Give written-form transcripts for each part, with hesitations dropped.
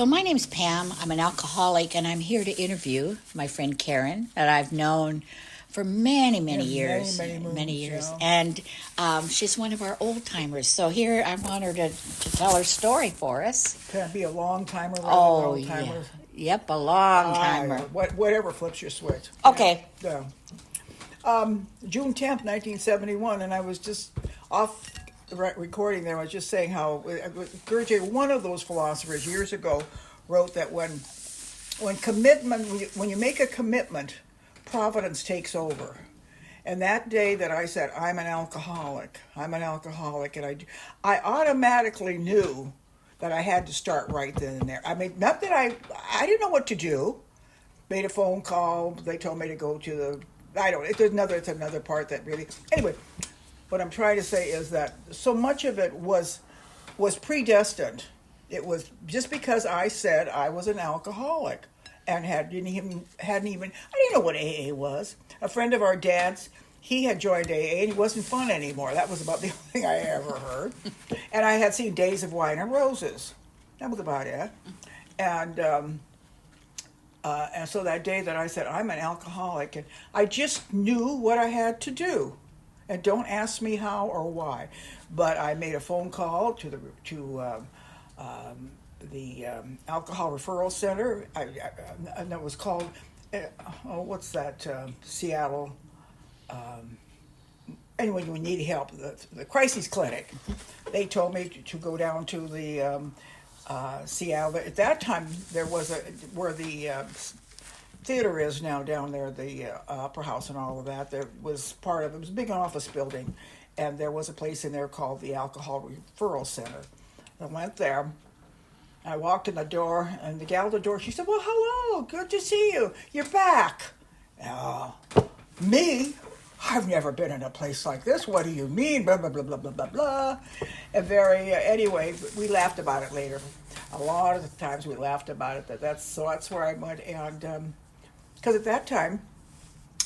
So my name's Pam. I'm an alcoholic, and I'm here to interview my friend Karen that I've known for many, many years. Many years. Yeah. And she's one of our old timers. So here I want her to tell her story for us. Can it be a long timer rather than Oh, old timer? yeah. Yep, a long timer. Whatever flips your switch. Okay. Yeah. June 10th, 1971, and I was just off recording there. I was just saying how Gurdjieff, one of those philosophers years ago, wrote that when you make a commitment, providence takes over. And that day that I said, I'm an alcoholic, and I automatically knew that I had to start right then and there. I mean, not that I didn't know what to do. Made a phone call. They told me to go to the, it's another part that really, anyway, what I'm trying to say is that so much of it was predestined. It was just because I said I was an alcoholic and hadn't even, I didn't know what AA was. A friend of our dad's, he had joined AA and he wasn't fun anymore. That was about the only thing I ever heard. And I had seen Days of Wine and Roses. That was about it. And so that day that I said, I'm an alcoholic, and I just knew what I had to do. And don't ask me how or why. But I made a phone call to the Alcohol Referral Center. And it was called, Seattle. Anyway, you need help. The Crisis Clinic. They told me to go down to the Seattle. At that time, there was where the theater is now down there, the Opera House and all of that. There was part of it. It was a big office building, and there was a place in there called the Alcohol Referral Center. I went there. I walked in the door, and the gal at the door, she said, well, hello, good to see you. You're back. Me? I've never been in a place like this. What do you mean? Blah, blah, blah, blah, blah, blah, blah. And anyway, we laughed about it later. A lot of the times we laughed about it. That's where I went. And because at that time,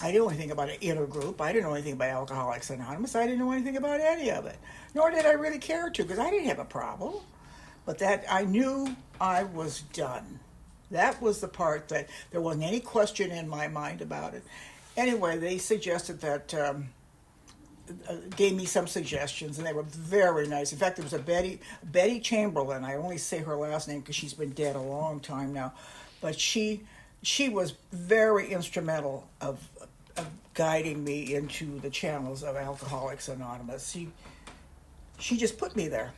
I didn't know anything about an intergroup. I didn't know anything about Alcoholics Anonymous. I didn't know anything about any of it. Nor did I really care to, because I didn't have a problem. But that I knew I was done. That was the part that there wasn't any question in my mind about it. Anyway, they suggested that, gave me some suggestions, and they were very nice. In fact, there was a Betty Chamberlain. I only say her last name because she's been dead a long time now. But she was very instrumental of guiding me into the channels of Alcoholics Anonymous. She just put me there.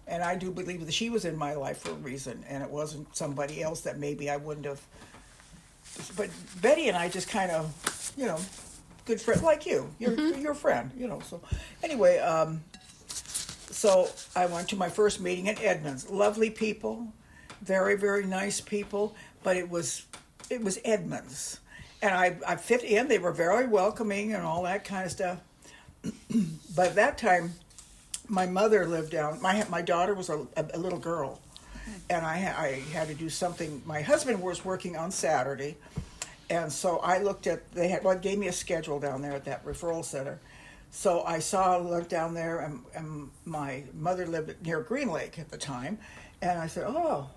And I do believe that she was in my life for a reason, and it wasn't somebody else that maybe I wouldn't have. But Betty and I just kind of, good friend, like you. You're a friend, So anyway, so I went to my first meeting at Edmonds. Lovely people, very, very nice people, but it was Edmonds. And I fit in. They were very welcoming and all that kind of stuff. But at that time, my mother lived down. My daughter was a little girl, and I had to do something. My husband was working on Saturday, and so I looked at gave me a schedule down there at that referral center. So I looked down there, and my mother lived near Green Lake at the time, and I said, oh,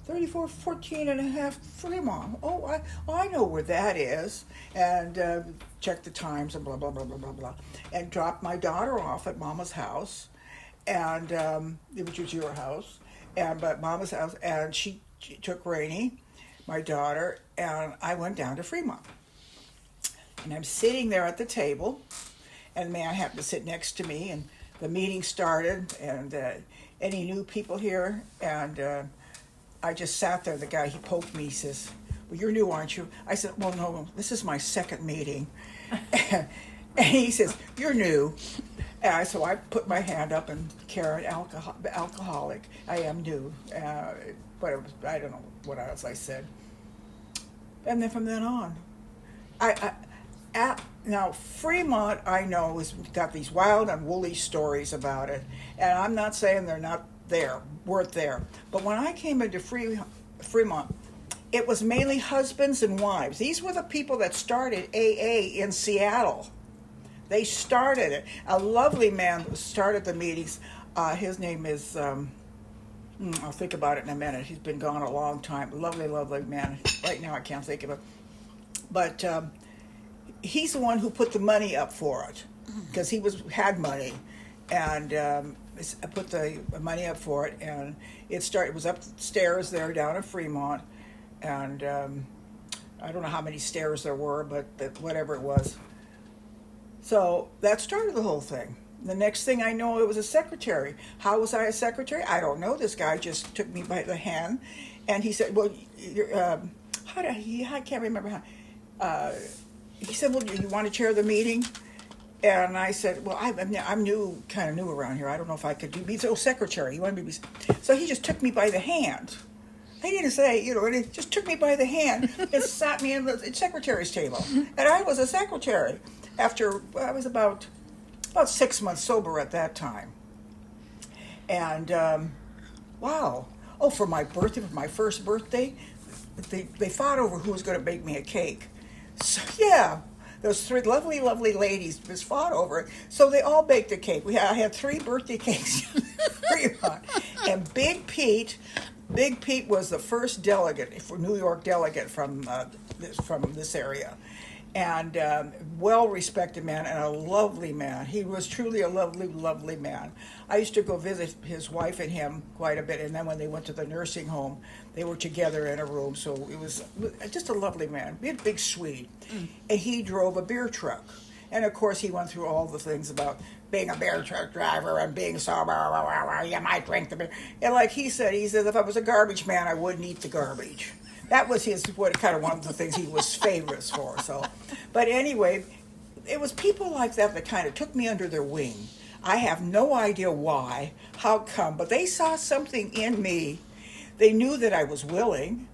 3414 and a half Fremont. Oh, I know where that is. And checked the times and blah, blah, blah, blah, blah, blah. And dropped my daughter off at Mama's house, and which was your house, but Mama's house. And she took Rainey, my daughter, and I went down to Fremont. And I'm sitting there at the table, and the man happened to sit next to me, and the meeting started, and any new people here, and I just sat there. The guy, he poked me. He says, well, you're new, aren't you? I said, well, no, this is my second meeting. And he says, you're new. And so I put my hand up, and Karen, alcoholic. I am new. But I don't know what else I said. And then from then on, now Fremont, I know, has got these wild and woolly stories about it. And I'm not saying they're not weren't there. But when I came into Fremont, it was mainly husbands and wives. These were the people that started AA in Seattle. They started it. A lovely man started the meetings. His name is I'll think about it in a minute. He's been gone a long time. Lovely, lovely man. Right now I can't think of it. But he's the one who put the money up for it because he had money, and I put the money up for it, and it was upstairs there down in Fremont, and I don't know how many stairs there were, but whatever it was. So that started the whole thing. The next thing I know, it was a secretary. How was I a secretary? I don't know. This guy just took me by the hand, and he said, "Well, I can't remember how." He said, "Well, you want to chair the meeting?" And I said, "Well, I'm new, kind of new around here. I don't know if I could be secretary. You want me to be?" So he just took me by the hand. He didn't say, and he just took me by the hand and sat me in the secretary's table, and I was a secretary. After I was about 6 months sober at that time. And wow. Oh, for my birthday, for my first birthday, they fought over who was going to bake me a cake. So yeah, those three lovely, lovely ladies just fought over it. So they all baked a cake. I had 3 birthday cakes. And Big Pete was the first delegate, for New York delegate from this area. And well-respected man and a lovely man. He was truly a lovely, lovely man. I used to go visit his wife and him quite a bit, and then when they went to the nursing home, they were together in a room, so it was just a lovely man, big Swede. And he drove a beer truck. And, of course, he went through all the things about being a beer truck driver and being sober, you might drink the beer. And like he said, if I was a garbage man, I wouldn't eat the garbage. That was one of the things he was famous for. So, but anyway, it was people like that kind of took me under their wing. I have no idea why, how come, but they saw something in me. They knew that I was willing,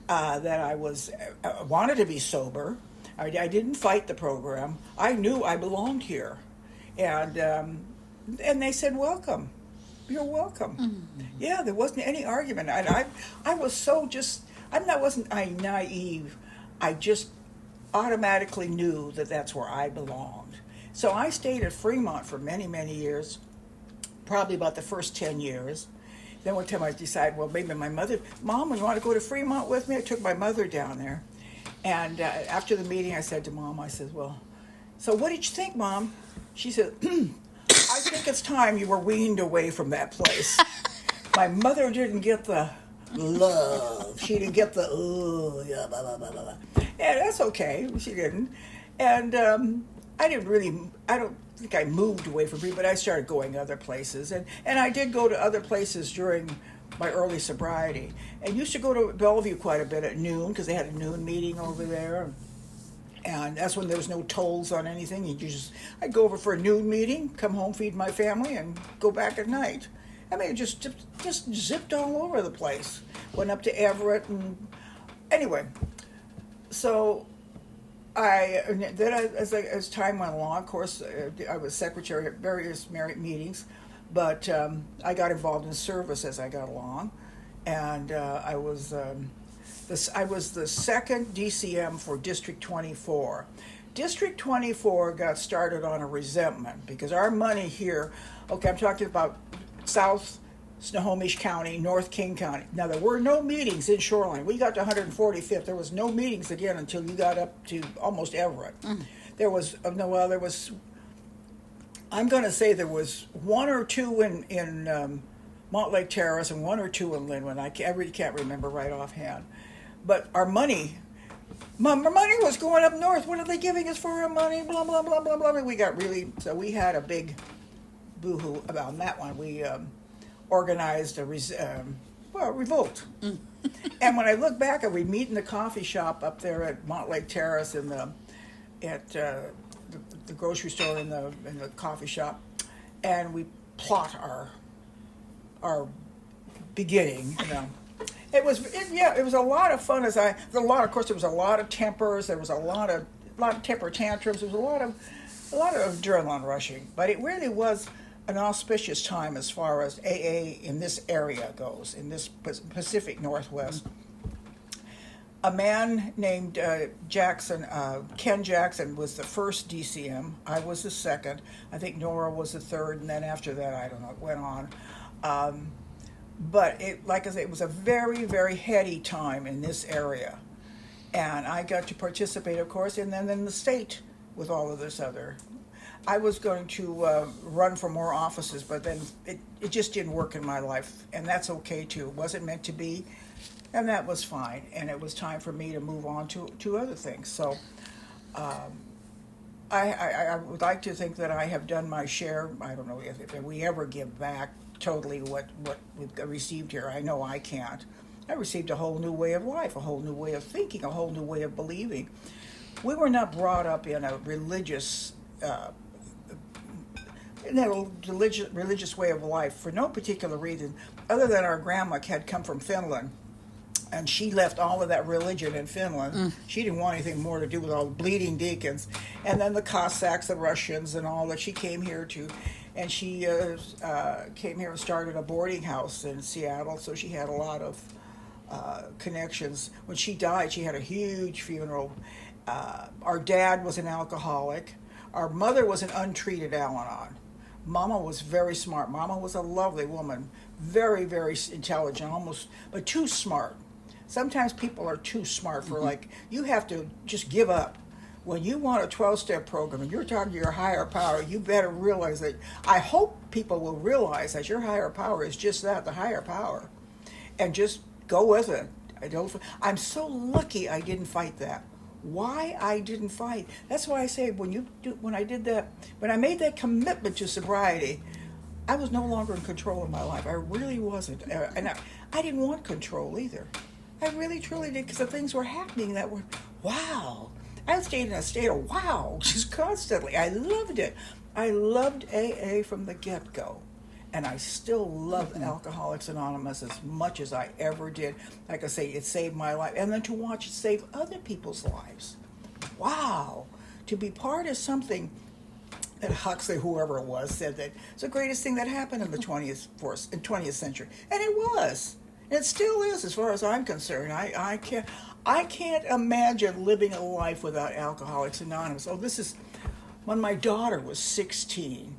that I wanted to be sober. I didn't fight the program. I knew I belonged here, and they said, "Welcome, you're welcome." Mm-hmm. Yeah, there wasn't any argument, and I was so just. Wasn't naive. I just automatically knew that that's where I belonged. So I stayed at Fremont for many, many years, probably about the first 10 years. Then one time I decided, well, maybe Mom, you want to go to Fremont with me? I took my mother down there. And after the meeting, I said to Mom, I said, well, so what did you think, Mom? She said, I think it's time you were weaned away from that place. My mother didn't get the love. She didn't get the, yeah, blah, blah, blah, blah. Yeah, that's okay. She didn't. And I don't think I moved away from me, but I started going other places. And I did go to other places during my early sobriety. And used to go to Bellevue quite a bit at noon, because they had a noon meeting over there. And that's when there was no tolls on anything. I'd go over for a noon meeting, come home, feed my family, and go back at night. I mean, just zipped all over the place. Went up to Everett, and anyway. So as time went along, of course, I was secretary at various meetings, but I got involved in service as I got along, and I was the second DCM for District 24. District 24 got started on a resentment because our money here. Okay, I'm talking about South Snohomish County, North King County. Now, there were no meetings in Shoreline. We got to 145th. There was no meetings again until you got up to almost Everett. There was, I'm going to say there was 1 or 2 in Montlake Terrace and 1 or 2 in Linwood. I really can't remember right offhand. But our money was going up north. What are they giving us for our money? Blah, blah, blah, blah, blah. So we had a big boo-hoo about that one. We organized a revolt. And when I look back, we meet in the coffee shop up there at Montlake Terrace at the grocery store in the coffee shop, and we plot our beginning. It was a lot of fun. Of course, there was a lot of tempers. There was a lot of temper tantrums. There was a lot of adrenaline rushing. But it really was an auspicious time as far as AA in this area goes, in this Pacific Northwest. A man named Ken Jackson, was the first DCM. I was the second. I think Nora was the third, and then after that, I don't know, it went on. But it, like I said, it was a very, very heady time in this area. And I got to participate, of course, and then in the state with all of this other. I was going to run for more offices, but then it just didn't work in my life, and that's okay too. It wasn't meant to be, and that was fine. And it was time for me to move on to other things. So I would like to think that I have done my share. I don't know if we ever give back totally what we've received here. I know I can't. I received a whole new way of life, a whole new way of thinking, a whole new way of believing. We were not brought up in a religious religious way of life for no particular reason other than our grandma had come from Finland, and she left all of that religion in Finland. She didn't want anything more to do with all the bleeding deacons, and then the Cossacks, the Russians, and all that. She came here and she came here and started a boarding house in Seattle, so she had a lot of connections. When she died, she had a huge funeral. Our dad was an alcoholic. Our mother was an untreated Al-Anon. Mama was very smart. Mama was a lovely woman, very, very intelligent, almost, but too smart. Sometimes people are too smart for you have to just give up. When you want a 12-step program and you're talking to your higher power, you better realize that. I hope people will realize that your higher power is just that, the higher power, and just go with it. I'm so lucky I didn't fight that. Why I didn't fight. That's why I say when I made that commitment to sobriety, I was no longer in control of my life. I really wasn't. And I didn't want control either. I really, truly did, because the things were happening that were, wow. I stayed in a state of wow, just constantly. I loved it. I loved AA from the get-go. And I still love Alcoholics Anonymous as much as I ever did. Like I say, it saved my life. And then to watch it save other people's lives. Wow. To be part of something that Huxley, whoever it was, said that it's the greatest thing that happened in the 20th century. And it was. And it still is, as far as I'm concerned. I can't imagine living a life without Alcoholics Anonymous. Oh, this is when my daughter was 16.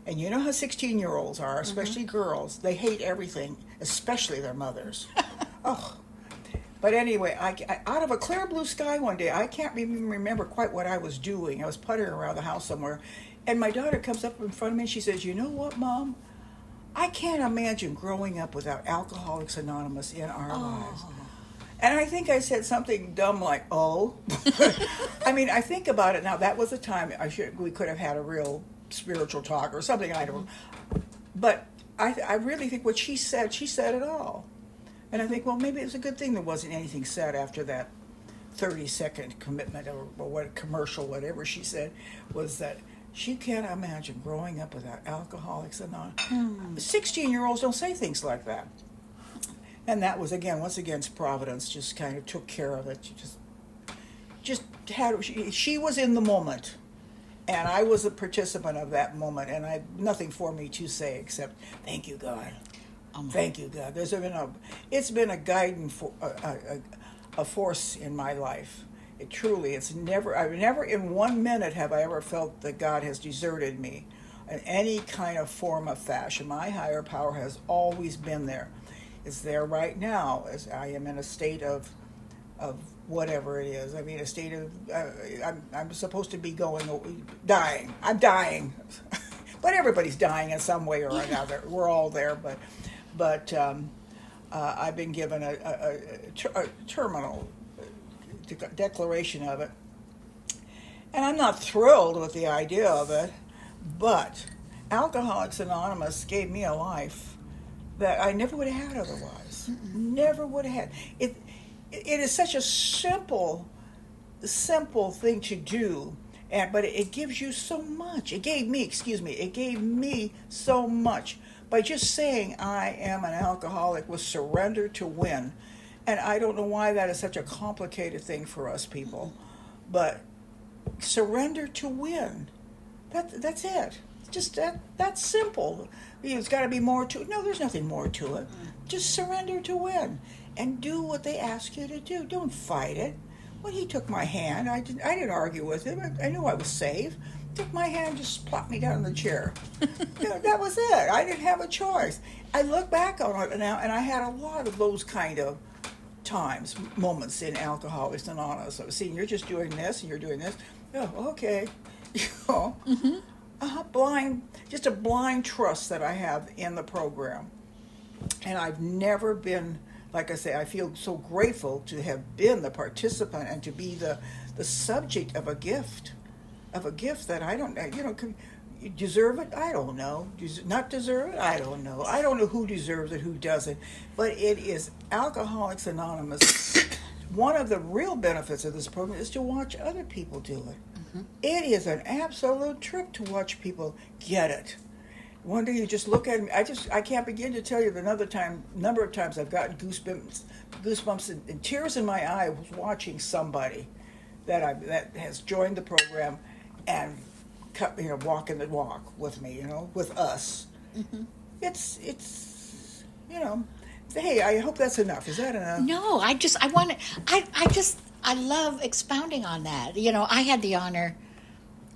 And you know how 16-year-olds are, especially girls. They hate everything, especially their mothers. Oh. But anyway, I out of a clear blue sky one day, I can't even remember quite what I was doing. I was puttering around the house somewhere. And my daughter comes up in front of me and she says, "You know what, Mom? I can't imagine growing up without Alcoholics Anonymous in our lives." And I think I said something dumb like, "Oh." I mean, I think about it now. That was a time we could have had a real spiritual talk or something, I don't know. But I really think what she said it all. And I think, well, maybe it was a good thing there wasn't anything said after that 30-second commitment or what commercial, whatever she said, was that she can't imagine growing up without Alcoholics Anonymous. 16-year-olds don't say things like that. And that was, once again, Providence just kind of took care of it. She was in the moment. And I was a participant of that moment, and nothing for me to say except thank you, God. Thank you, God. It's been a guiding a force in my life. I've never in 1 minute have I ever felt that God has deserted me in any kind of form of fashion. My higher power has always been there. It's there right now as I am in a state of whatever it is. I mean, a state of, I'm supposed to be dying. I'm dying. But everybody's dying in some way or another. We're all there, but I've been given a terminal declaration of it. And I'm not thrilled with the idea of it, but Alcoholics Anonymous gave me a life that I never would have had otherwise. Never would have had. It is such a simple thing to do, but it gives you so much. It gave me so much by just saying I am an alcoholic with surrender to win. And I don't know why that is such a complicated thing for us people, but surrender to win. That's it. Just that's simple. There's got to be more to it. No, there's nothing more to it. Just surrender to win. And do what they ask you to do. Don't fight it. When he took my hand, I didn't argue with him. I knew I was safe. took my hand, just plopped me down in the chair. That was it. I didn't have a choice. I look back on it now, and I had a lot of those kind of moments in Alcoholics Anonymous. I was seeing, you're just doing this, and you're doing this. Oh, okay. Just a blind trust that I have in the program. And I've never been, like I say, I feel so grateful to have been the participant and to be the subject of a gift that I don't, you deserve it? I don't know. Not deserve it? I don't know. I don't know who deserves it, who doesn't. But it is Alcoholics Anonymous. One of the real benefits of this program is to watch other people do it. It is an absolute trip to watch people get it. One day you just look at me. I can't begin to tell you the number of times I've gotten goosebumps and tears in my eye watching somebody that has joined the program and walking the walk with me, with us. It's Hey, I hope that's enough. Is that enough? No, I love expounding on that. I had the honor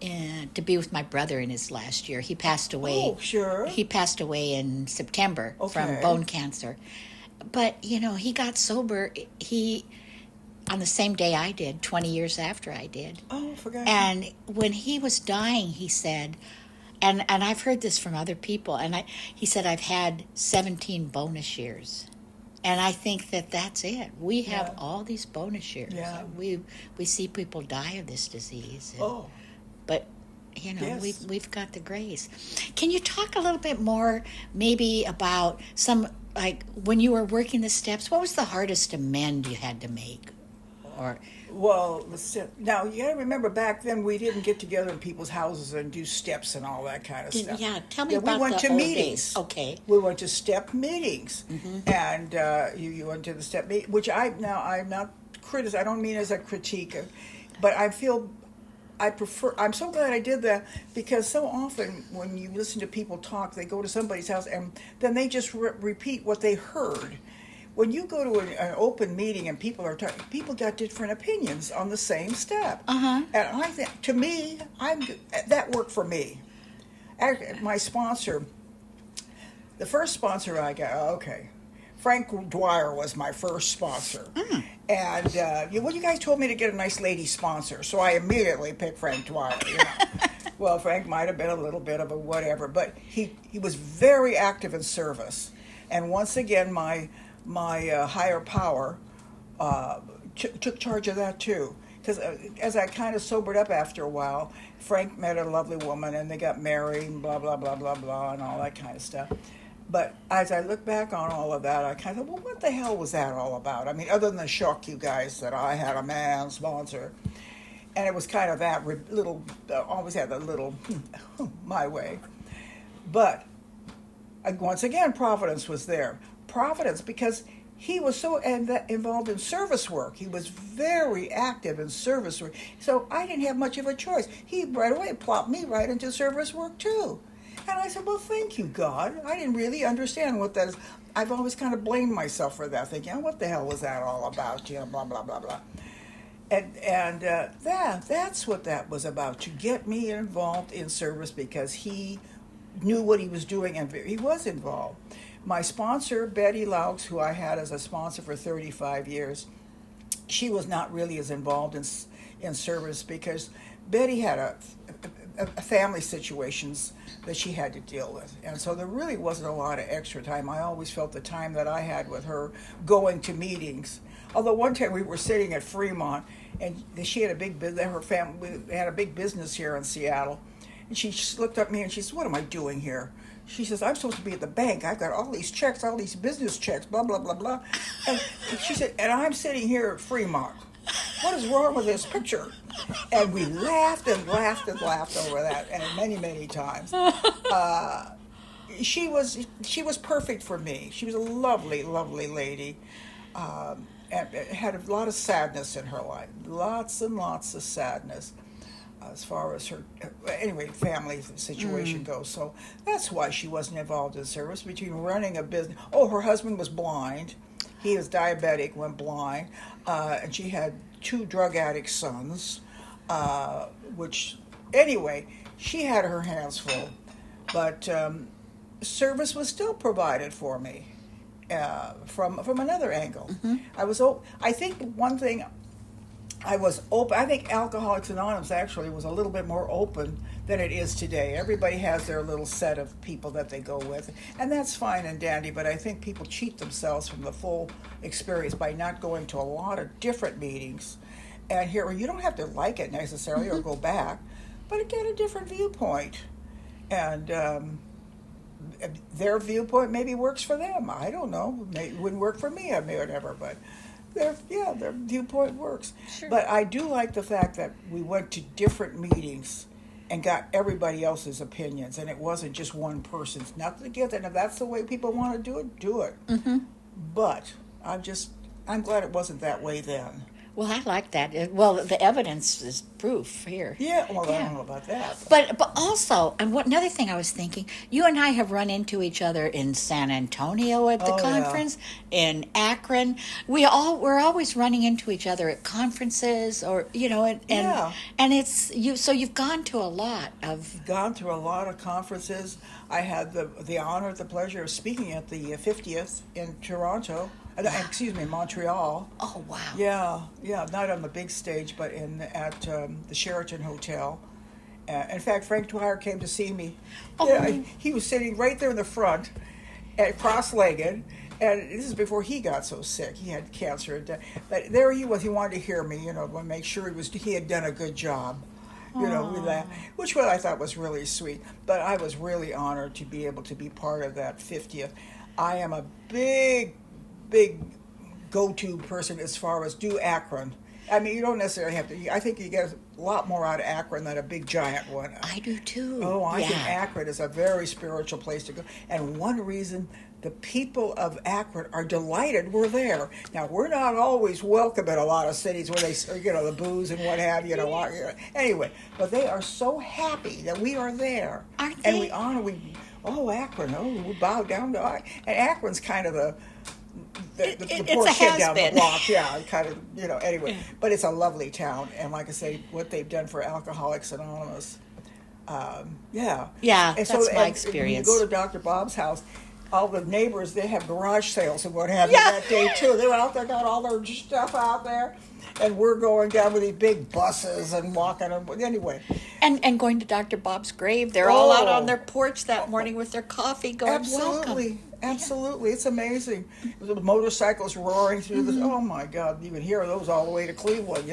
to be with my brother in his last year. He passed away. Oh, sure. He passed away in September from bone cancer. But, he got sober. On the same day I did, 20 years after I did. Oh, forgot. And when he was dying, he said, and I've heard this from other people, he said, I've had 17 bonus years. And I think that's it. We have all these bonus years. Yeah. We see people die of this disease. But, Yes. we've got the grace. Can you talk a little bit more maybe about when you were working the steps, what was the hardest amend you had to make? Well, now you got to remember, back then we didn't get together in people's houses and do steps and all that kind of stuff. Yeah, tell me about we went the to old meetings. days. Okay. We went to step meetings, and you went to the step meeting, which I'm not criticizing. I don't mean as a critique, but I prefer. I'm so glad I did that, because so often when you listen to people talk, they go to somebody's house and then they just repeat what they heard. When you go to an open meeting and people are talking, people got different opinions on the same step. And I think, to me, that worked for me. My sponsor, the first sponsor I got, Frank Dwyer was my first sponsor. And you guys told me to get a nice lady sponsor, so I immediately picked Frank Dwyer. Well, Frank might have been a little bit of a whatever, but he was very active in service. And once again, my higher power took charge of that too. Because as I kind of sobered up after a while, Frank met a lovely woman and they got married and blah, blah, blah, blah, blah, and all that kind of stuff. But as I look back on all of that, I kind of thought, well, what the hell was that all about? I mean, other than to shock you guys that I had a man sponsor. And it was kind of that little, always had that little, my way. But once again, Providence was there. Providence, because he was so involved in service work. He was very active in service work. So I didn't have much of a choice. He right away plopped me right into service work too. And I said, well, thank you, God. I didn't really understand what that is. I've always kind of blamed myself for that, thinking, what the hell was that all about? Blah, blah, blah, blah. And that's what that was about, to get me involved in service, because he knew what he was doing and he was involved. My sponsor, Betty Laux, who I had as a sponsor for 35 years, she was not really as involved in service, because Betty had a family situations that she had to deal with. And so there really wasn't a lot of extra time. I always felt the time that I had with her going to meetings. Although one time we were sitting at Fremont, and she had a big business, her family had a big business here in Seattle. And she looked at me and she said, what am I doing here? She says, I'm supposed to be at the bank. I've got all these checks, all these business checks, blah, blah, blah, blah. And she said, and I'm sitting here at Fremont. What is wrong with this picture? And we laughed and laughed and laughed over that, and many, many times. She was perfect for me. She was a lovely, lovely lady. And had a lot of sadness in her life. Lots and lots of sadness. As far as her, family situation goes. So that's why she wasn't involved in service, between running a business. Oh, her husband was blind. He was diabetic, went blind. And she had 2 drug addict sons, which anyway, she had her hands full, but service was still provided for me from another angle. I think one thing I was open. I think Alcoholics Anonymous actually was a little bit more open than it is today. Everybody has their little set of people that they go with, and that's fine and dandy, but I think people cheat themselves from the full experience by not going to a lot of different meetings. And here, you don't have to like it necessarily or go back, but get a different viewpoint. And their viewpoint maybe works for them. I don't know. Maybe it wouldn't work for me, or whatever, but their viewpoint works. Sure. But I do like the fact that we went to different meetings and got everybody else's opinions, and it wasn't just one person's. Nothing against it. And if that's the way people want to do it, do it. But I'm glad it wasn't that way then. Well, I like that. Well, the evidence is proof here. Yeah, well, I don't know about that. But also, and another thing I was thinking, you and I have run into each other in San Antonio at the conference, in Akron. We're always running into each other at conferences, or and it's you. So you've gone to a lot of. Gone through a lot of conferences. I had the honor, the pleasure of speaking at the 50th in Toronto. Montreal. Oh, wow. Yeah, not on the big stage, but at the Sheraton Hotel. In fact, Frank Dwyer came to see me. He was sitting right there in the front, cross-legged, and this is before he got so sick. He had cancer. But there he was. He wanted to hear me, to make sure he had done a good job. Which I thought was really sweet. But I was really honored to be able to be part of that 50th. I am a big go-to person as far as do Akron. I mean, you don't necessarily have to. I think you get a lot more out of Akron than a big giant one. I do too. Oh, I think Akron is a very spiritual place to go. And one reason the people of Akron are delighted we're there. Now, we're not always welcome in a lot of cities where they, the booze and what have you. Anyway, but they are so happy that we are there. Aren't they? And we honor, Akron, we bow down to Akron. And Akron's kind of the poor kid down the block, kind of, anyway. But it's a lovely town, and like I say, what they've done for Alcoholics Anonymous, and that's my experience. When you go to Dr. Bob's house, all the neighbors, they have garage sales and what have you that day too. They're out there, got all their stuff out there, and we're going down with these big buses and walking. Anyway. And going to Dr. Bob's grave. They're all out on their porch that morning with their coffee going, welcome. Absolutely. It's amazing. The motorcycles roaring through this. Oh, my God. You can hear those all the way to Cleveland.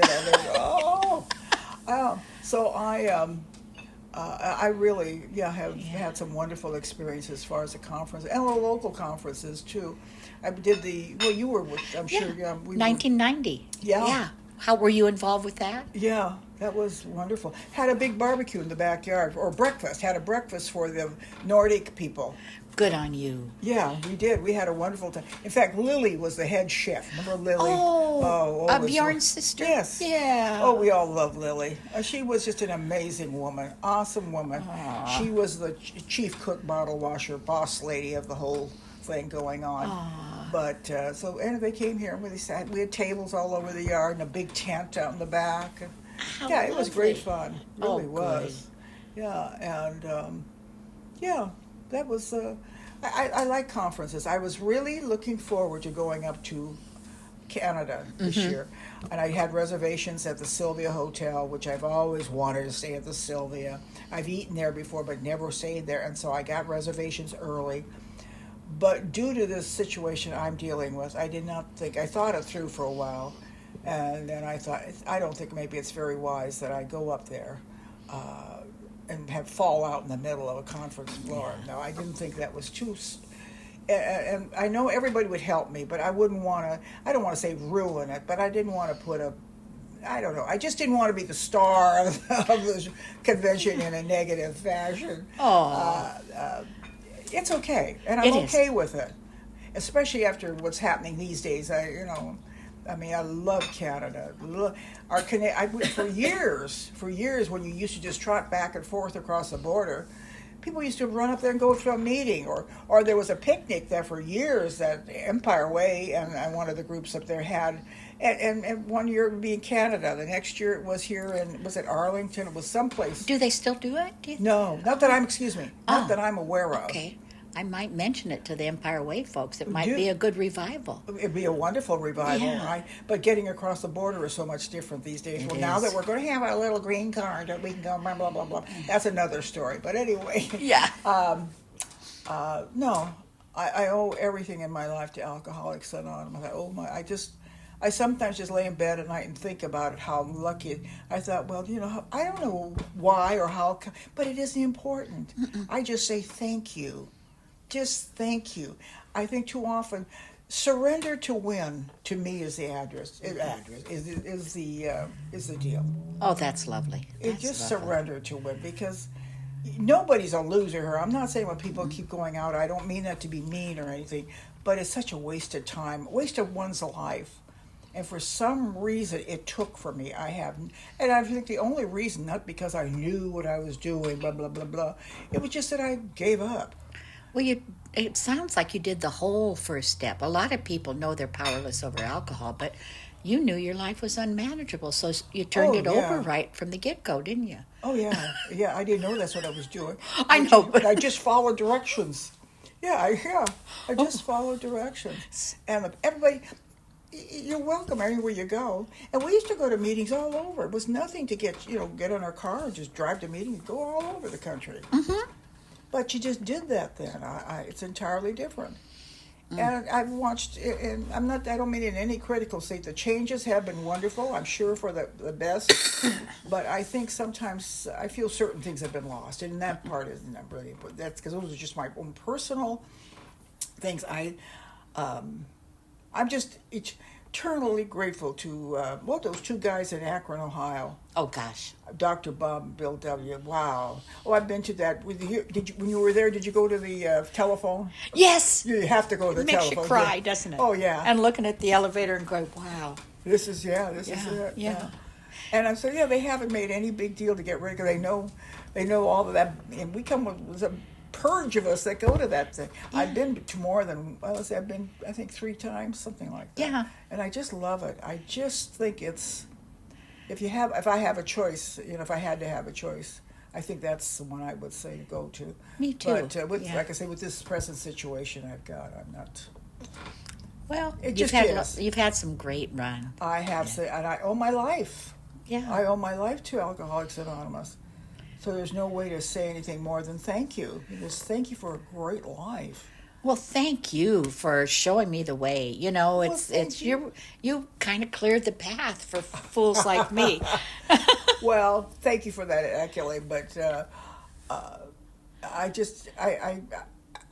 So I really, have had some wonderful experiences as far as the conference and the local conferences, too. I did you were with, I'm sure. 1990. Yeah. How were you involved with that? Yeah, that was wonderful. Had a big barbecue in the backyard, or breakfast. Had a breakfast for the Nordic people. Good on you. Yeah, we did. We had a wonderful time. In fact, Lily was the head chef. Remember Lily? Bjorn's sister? Yes. Yeah. Oh, we all love Lily. She was just an amazing woman. Awesome woman. Aww. She was the chief cook, bottle washer, boss lady of the whole thing going on. Aww. But, and they came here and we had tables all over the yard and a big tent out in the back. It was great fun. It really was. Yeah, and, that was, I like conferences. I was really looking forward to going up to Canada this year. And I had reservations at the Sylvia Hotel, which I've always wanted to stay at the Sylvia. I've eaten there before, but never stayed there. And so I got reservations early. But due to this situation I'm dealing with, I thought it through for a while. And then I thought, I don't think maybe it's very wise that I go up there and fall out in the middle of a conference floor. No, I didn't think that was too. And I know everybody would help me, but I don't want to say ruin it, but I didn't want to I don't know. I just didn't want to be the star of this convention in a negative fashion. It's okay, and I'm okay with it, especially after what's happening these days. I love Canada. For years, when you used to just trot back and forth across the border, People used to run up there and go to a meeting, or there was a picnic there for years that Empire Way and one of the groups up there had. And one year it would be in Canada. The next year it was here in, was it Arlington? It was someplace. Do they still do it? No, not that I'm, excuse me, not Oh, that I'm aware of. Okay. I might mention it to the Empire Way folks. It might Do- be a good revival. It'd be a wonderful revival, Yeah. but getting across the border is so much different these days. It Well, now is. that we're going to have a little green card that we can go blah, blah, blah, blah. That's another story. But anyway. Yeah. No, I owe everything in my life to Alcoholics Anonymous. I sometimes just lay in bed at night and think about it, how lucky. I thought, well, I don't know why or how, but it isn't important. I just say thank you. Just thank you. I think too often, surrender to win to me is the is the deal. Oh, that's lovely. It That's just lovely. surrender to win, because nobody's a loser here. I'm not saying when people keep going out, I don't mean that to be mean or anything, but it's such a waste of time, waste of one's life. And for some reason, it took for me. And I think the only reason, not because I knew what I was doing, blah, blah, blah, blah, it was just that I gave up. Well, it sounds like you did the whole first step. A lot of people know they're powerless over alcohol, but you knew your life was unmanageable, so you turned Oh, it yeah. over right from the get-go, didn't you? Oh, yeah. Yeah, I didn't know that's what I was doing. I know, but- I just followed directions. I just followed directions. And everybody, you're welcome anywhere you go. And we used to go to meetings all over. It was nothing to get in our car and just drive to meetings and go all over the country. Mm-hmm. But you just did that then. It's entirely different. And I've watched, and I don't mean in any critical state. The changes have been wonderful, I'm sure, for the best. But I think sometimes I feel certain things have been lost. And that part isn't really, but that's because those are just my own personal things. I'm just eternally grateful to those two guys in Akron, Ohio, Oh, gosh. Dr. Bob and Bill W. Wow. Oh, I've been to that. When you were there, did you go to the telephone? Yes! You have to go to the It makes telephone. you cry, Yeah. doesn't it? Oh, yeah. And looking at the elevator and going, wow. This is Yeah, it. yeah. And I said, they haven't made any big deal to get rid of it. They know all of that. And we come with a purge of us that go to that thing. Yeah. I've been to more than, I've been, I think 3 times, something like that. Yeah. And I just love it. I just think it's, if I have a choice, if I had to have a choice, I think that's the one I would say to go to. Me too. But Yeah. like I say, with this present situation I've got, I'm not. Well, It you've just had is. you've had some great run. I have and I owe my life. Yeah. I owe my life to Alcoholics Anonymous. So there's no way to say anything more than thank you. Just thank you for a great life. Well, thank you for showing me the way. thank It's you kind of cleared the path for fools like me. Well, thank you for that accolade, but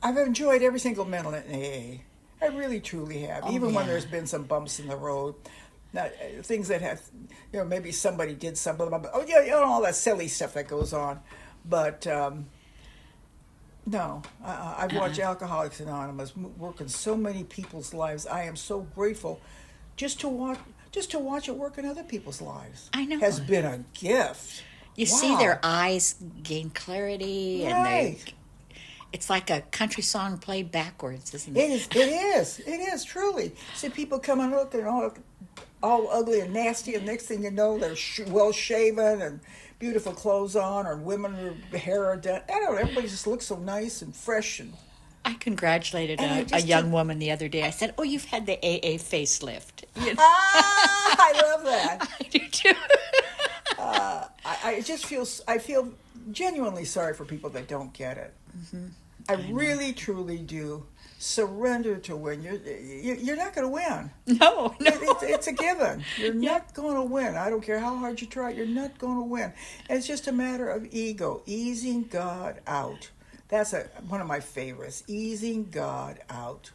I've enjoyed every single minute in AA. I really, truly have. Oh, Even when yeah. there's been some bumps in the road, things that have, maybe somebody did something, all that silly stuff that goes on. But no, I've watched Alcoholics Anonymous work in so many people's lives. I am so grateful just to watch it work in other people's lives. I know. Has been a gift. You see Wow. their eyes gain clarity, and Right. it's like a country song played backwards, isn't It it? is. It is truly. See people come and look and all ugly and nasty, and next thing you know, they're well shaven and beautiful clothes on, or women with hair are done. I don't know. Everybody just looks so nice and fresh, and I congratulated And I a just young did- woman the other day. I said, "Oh, you've had the AA facelift." I love that. I do too. I feel genuinely sorry for people that don't get it. Mm-hmm. I really, truly do. Surrender to win. You're not going to win. No. It's a given. You're not going to win. I don't care how hard you try. You're not going to win. And it's just a matter of ego, easing God out. That's one of my favorites. Easing God out.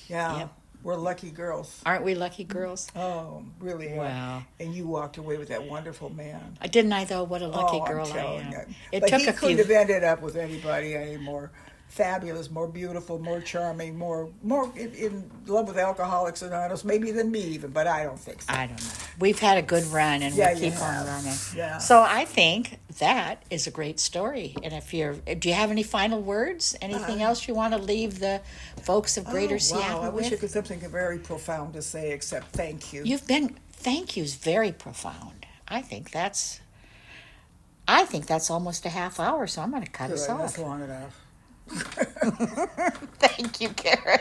Yeah, Yep. we're lucky girls. Aren't we lucky girls? Oh, really? Wow. And you walked away with that wonderful man. Didn't I, though? What a lucky Oh, girl I'm I telling am. you. It But took he a couldn't few. have ended up with anybody anymore. fabulous, more beautiful, more charming, more in love with Alcoholics Anonymous, maybe than me even, but I don't think so. I don't know. We've had a good run, and Yeah, we you keep on have. running. Yeah. So I think that is a great story. And do you have any final words? Anything else you want to leave the folks of Greater Seattle Wow, I wish with? I could something very profound to say except thank you. Thank you's very profound. I think that's almost a half hour, so I'm going to cut us Good, off. that's long enough. Thank you, Karen.